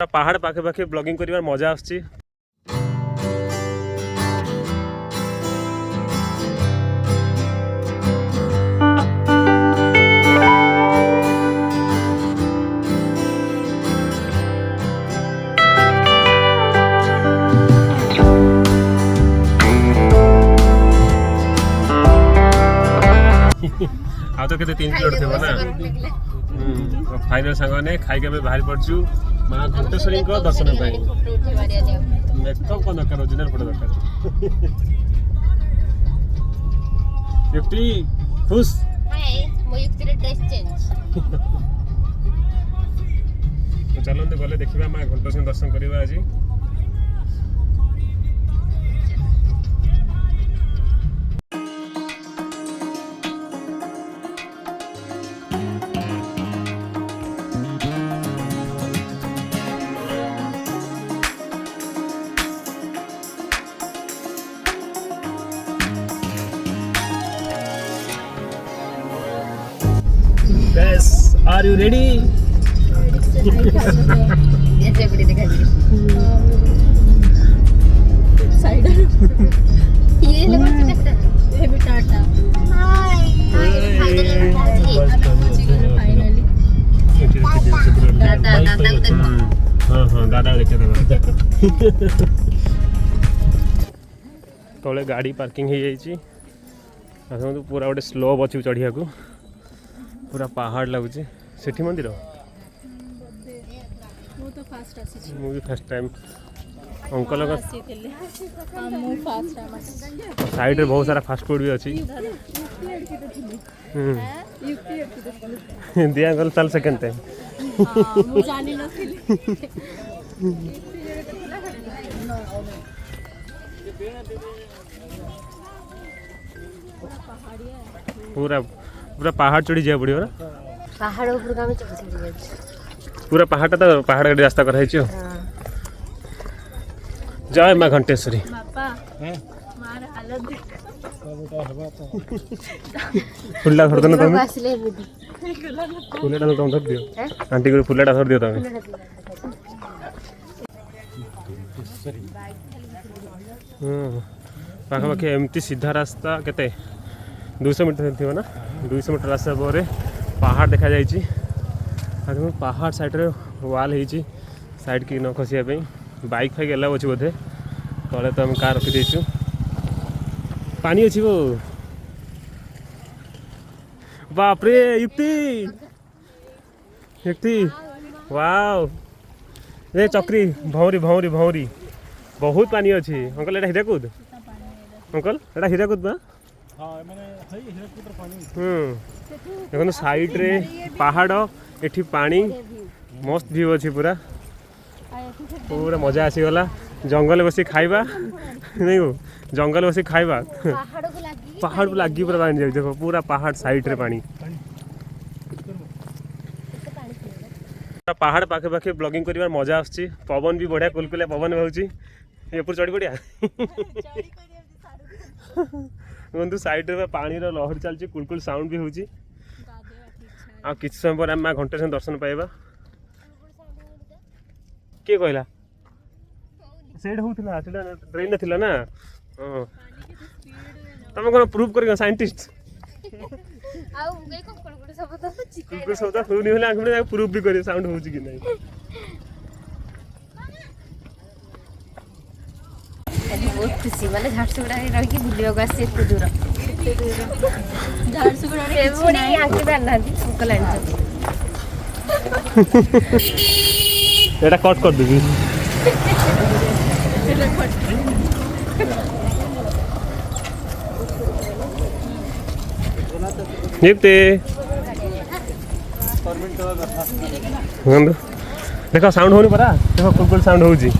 पहाड़ पाखे पाखे ब्लॉगिंग कर मजा आसची। आ तो केते 3 किलोमीटर थेबो ना। फाइनल सांग ने खाई के बाहर पड़छु मां घंटेश्वरी को दर्शन पे। मेकअप को दरकार ओरिजिनल फोटो दरकार। युक्ति खुश हाय मो युक्ति रे ड्रेस चेंज। तो चलंते गले देखिबा मां घंटेश्वरी दर्शन करबा आज। Guys, are you ready? ऐसे बड़ी दिखा दी। साइडर। ये लोग कितना? ये भी टाटा। हाय। फाइनली। दादा हाँ दादा देखे तले गाड़ी पार्किंग हो जाइए। पूरा गोटे स्लोप अच्छी चढ़िया को पूरा पहाड़ लगुच सेठी मंदिर मुझे फर्स्ट टाइम अंकल साइड रे बहुत सारा फास्ट फूड भी अच्छी। दिया अंकल चल सेकेंड टाइम पूरा पूरा पहाड़ चढ़ी जाए पड़ो ना। पहाड़ ऊपर का चढ़ी पूरा पहाड़ तो पहाड़ गाड़ी रास्ता कर जय माँ घंटेश्वरी। फुला धर दो तुम फुला तुम धर दियो आंटी को फुला धर दियो तुम। पाखापाखि एमती सीधा रास्ता केते 200 मीटर थी ना। 200 मीटर रास्ता पर पहाड़ देखा जाइए। पहाड़ साइड रे वाल हो साइड की न खसिया बाइक फाइक एलाउ अच्छी बोधे तले तो आम कार रखी देचु। पानी अच्छी वो बाप रे युक्ति युक्ति वाओ रे चक्री भौरी भौरी भौरी बहुत पानी अच्छी। अंकल एटा हीराकुद अंकल एटा हीराकुद बा। देखो साइड रे पहाड़ एठी पानी मस्त व्यू अच्छी पूरा पूरा मजा आसीगला। जंगल बसी खाइबा नहीं हो जंगल बसी खाइबा पहाड़ को लगी पूरा पानी जाए। देखो पूरा पहाड़ साइड रे पानी पहाड़ पाखे पाखे ब्लॉगिंग कर मजा आसची। पवन भी बढ़िया कुलकुलिया पवन होची एपुर चढ़ी बढ़िया बंधु साइड रे पानी रो लहरी चलची कुलकुल साउंड भी होची। आ किछ समय पर हम घंटेश्वरी दर्शन पाइबा। के कहला सेड होउतला सेडा ट्रेन थिला ना। हां तमे कोन प्रूफ करियो साइंटिस्ट आउ गई को कुलकुल सब तो चिकाई कुलकुल सब तो सुनी होला आंखमे प्रूफ भी करियो साउंड होउची कि नहीं। बहुत खुशी माने झारसुगुड़ा रही कि बुलियो को आसी एते दूर झारसुगुड़ा रे बड़ी आंकी दाना दी अंकल आंटी एटा कट कर देबी निपते देखो साउंड होनी परा। देखो कुलकुल साउंड होउची।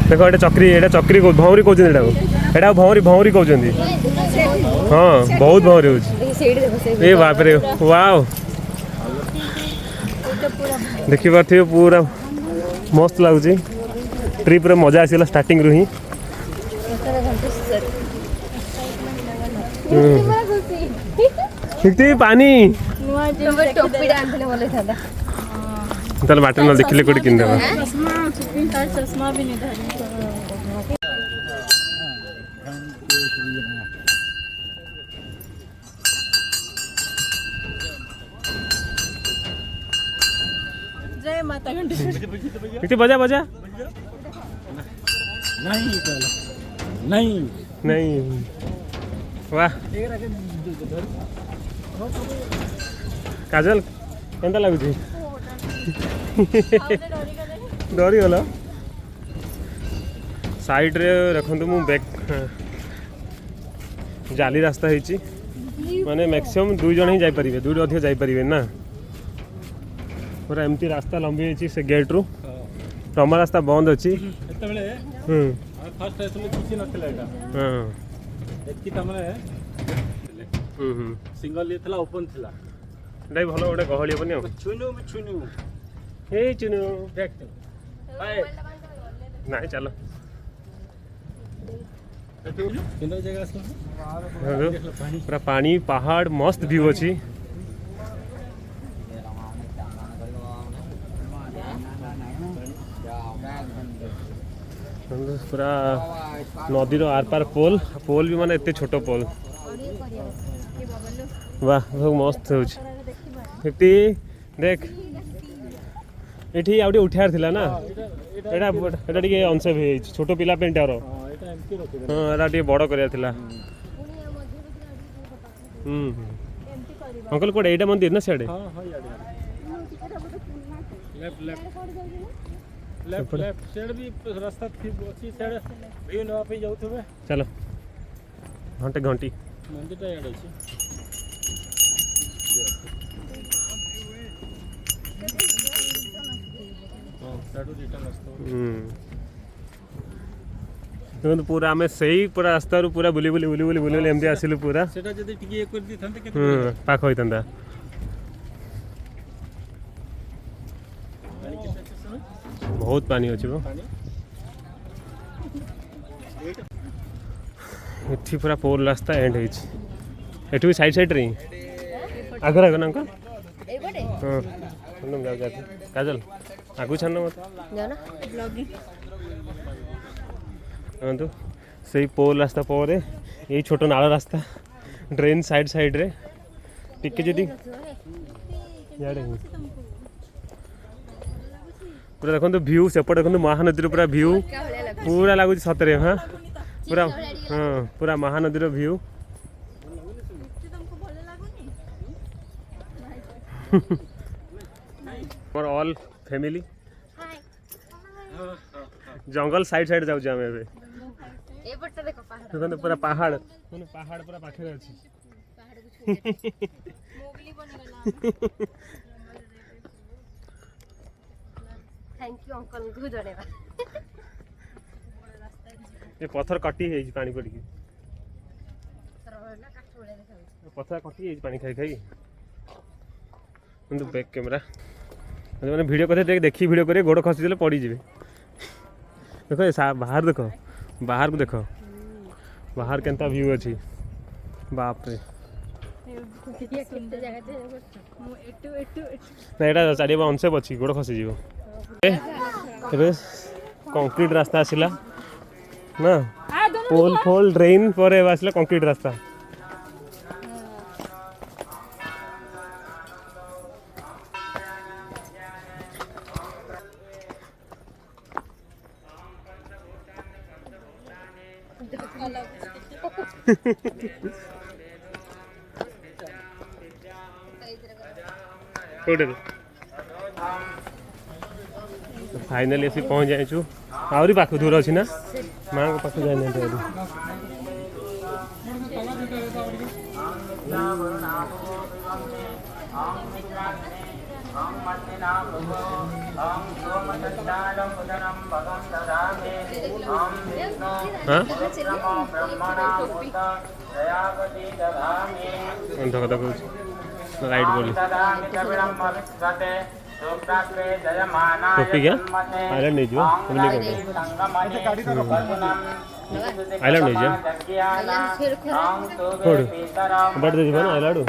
देखो एटा चक्री को भौरी कहते एटा भौरी भौरी कहते। हाँ बहुत भौरी होउची। ए बाप रे वाओ देखी पारे पूरा मस्त लगुच। ट्रिप रे मजा आसीगला स्टार्टिंग रु ही। पानी टोपी डांसले बोले था ତାହେଲେ ବାଟରେ ନ ଦେଖିଲେ କୋଉଠି କିଣିଦେବା। चश्मा भी नहीं धरी जय माता घंटी इतनी बजा बजा नहीं नहीं वाह काजल केनता लाଗୁଛି डरी गल साइड रे रखंतु मु बैक जाली रास्ता ହେଇଛି माने मैक्सिमम 2 जण ही जाई परिबे 2 अधिक जाई परिबे ना पूरा एमती रास्ता लंबी ହେଇଛି से गेट रू तम रास्ता बंद अछि एतबेले फर्स्ट एतले किछि नथिला एटा हां एतकी तमरे सिंगल ये थला ओपन थला नहीं भलो गोटे गहली हेबनी छुनु हे चुनु देख हाय नहीं चलो किंदा जगह से पूरा पानी पहाड़ मस्त व्यू अच्छी पूरा नदी रो आर पार पोल पोल भी माने एते छोटो पोल वाह बहुत मस्त होती देख एठी आउटे उठार थिला ना एटा एटा टिके अनसेफ हे छोटो पिला पेंटार हां एटा एमटी रखे हां एटा टिके बड़ करिया थिला अंकल कोड एटा मंदिर ना साडे हां हां याडे left left left left side भी रास्ता थी अच्छी साइड व्यू न पे जाउथबे चलो घंटे घंटी मंदिरटा याडे छी तो पूरा आम से पूरा रास्ता पूरा बुली बुली बुली बुली बुली एमती आसिलु पूरा सेटा जदी टिके एक कर दी थांते के पाख होइतंदा बहुत पानी अछि बो एठी पूरा पोल रास्ता एंड होइछ एठी भी साइड साइड रे आगर आगर ना अंकल ए बडे हां हम जाओ जाते काजल आगु छान मत जाओ ना ब्लॉगिंग तो सही पोल रास्ता पर ये छोट नाल रास्ता ड्रेन साइड साइड रे टिके जदी याडे पूरा देखो व्यू सेपट देखो महानदी पूरा व्यू पूरा लगुच सतरे हाँ पूरा हाँ पूरा महानदी व्यू और ऑल फैमिली जंगल साइड साइड जाऊ आम ए देखो पहाड़ देखो पूरा पहाड़ पहाड़ पूरा पाखे अच्छी थैंक यू अंकल को जणेबा ये पत्थर कटी है पानी पड़ी पत्थर कटी है पानी खाई खाई किंतु बैक कैमरा मैंने वीडियो करते देखी वीडियो करे गोड़ खसी देले पड़ी जिवे देखो बाहर देखो बाहर को देखो बाहर केंता व्यू अच्छी बाप रे ना एटा चारि अनसेफ अच्छी गोड़ खसी जीव कंक्रीट रास्ता आसला ना पोल फोल ड्रेन पर आसला कंक्रीट रास्ता फाइनली असी पहुँच जाइछु आहरी पाख दूर अच्छी ना माँ को पाख जाए राइट बोली टोपी क्या आइलैंड नहीं जो ଆଇଲାଡୁ ନେଇଯିବା କୋଉଠୁ ବାଟ ଯିବା ନା ଆଇଲାଡୁ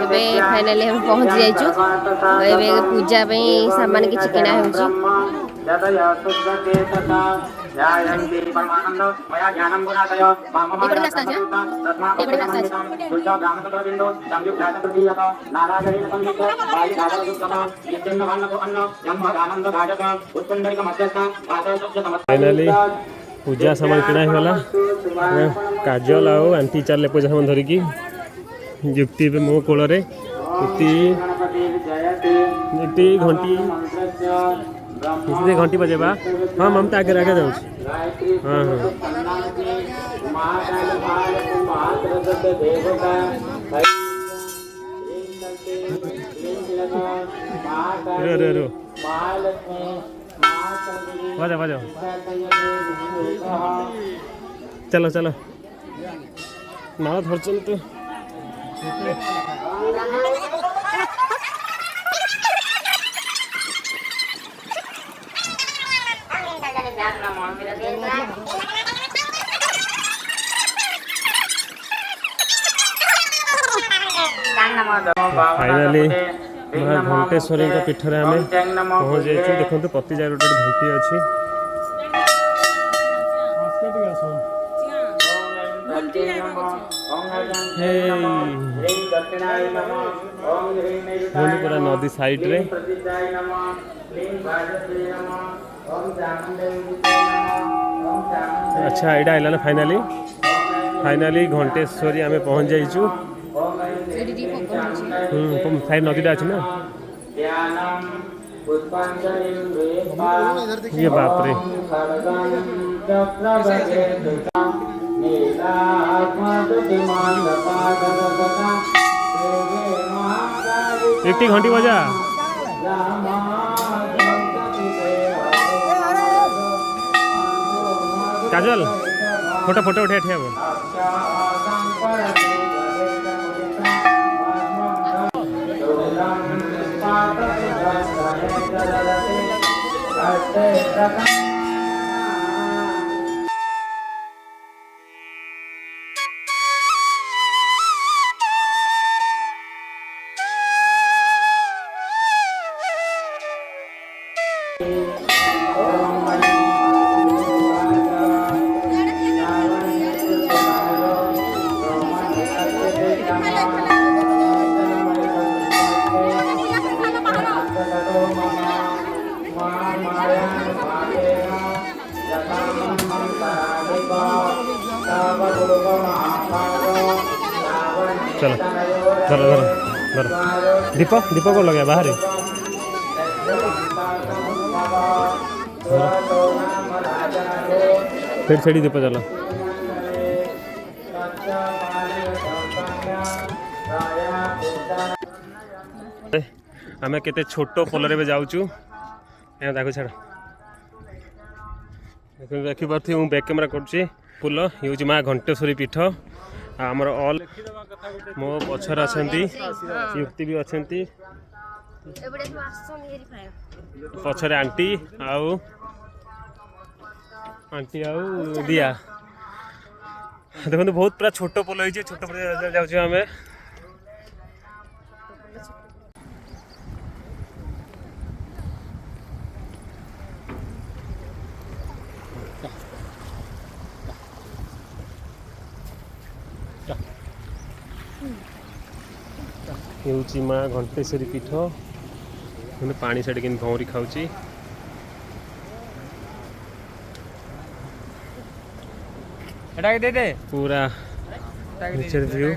ଏବେ ଫାଇନାଲି ଆମେ ପହଞ୍ଚି ଯାଇଛୁ। ଏବେ ପୂଜା ପାଇଁ ସାମାନ କିଛି କିଣା ହେଉଛି। फाइनाली पूजा सामान किଣା ହେଇଗଲା। काजल आउ आंटी चाले पूजा सामान धरिकी युक्ति मो कोଳରେ युक्ति घंटी घंटी बजेबा। हाँ ममता आगे आगे जाऊँ। हाँ हाँ रो रो रो बजाओ बजाओ चलो चलो माला धरचन तो फाइनाली माँ घंटेश्वरी पीठरे आम पहुँच जाइए। देखो प्रति जगह गोटे घंटी अच्छी। पूरा नदी साइड रे अच्छा यहाँ आइला ना फाइनाली फाइनाली घंटेश्वरी आम पहुँच जाइचु। साइड नदीटा अच्छी ना ये बाप रे एक घंटी बजा काजल फोटो फोटो उठे ठे चलो धरो धरो धरो दीप दीप को लगे बाहर फिर छेड़ी दीप चलो आम केते छोट पोलरे भी जाऊँ देखो छाड़ देखिपे मुझे बैक कैमेरा कर पुल ये माँ घंटेश्वरी पीठ आमर ऑल मो पछर अच्छा युक्ति भी अच्छा पछरे आंटी आउ दिया देखो बहुत पूरा छोट पोल हो छोट पोल जाऊँ आम ये माँ घंटेश्वरी पीठ पानी साइड के भौरी खाऊँ दे पूरा नेचर व्यू